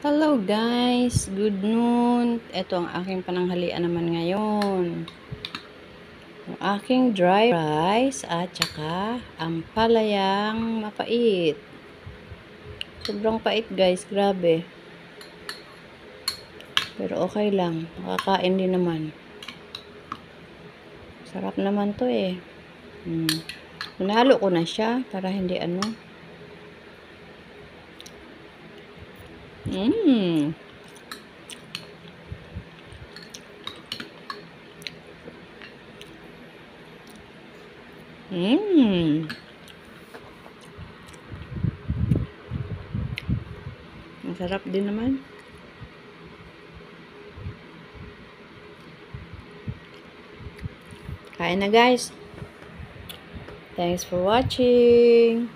Hello guys, good noon. Ito ang aking pananghalian naman ngayon. Ang aking dry rice at saka ang palayang mapait. Sobrang pait guys, grabe. Pero okay lang, makakain din naman. Sarap naman to eh. Hinalo ko na siya para hindi ano. Masarap din naman. Kain na guys. Thanks for watching.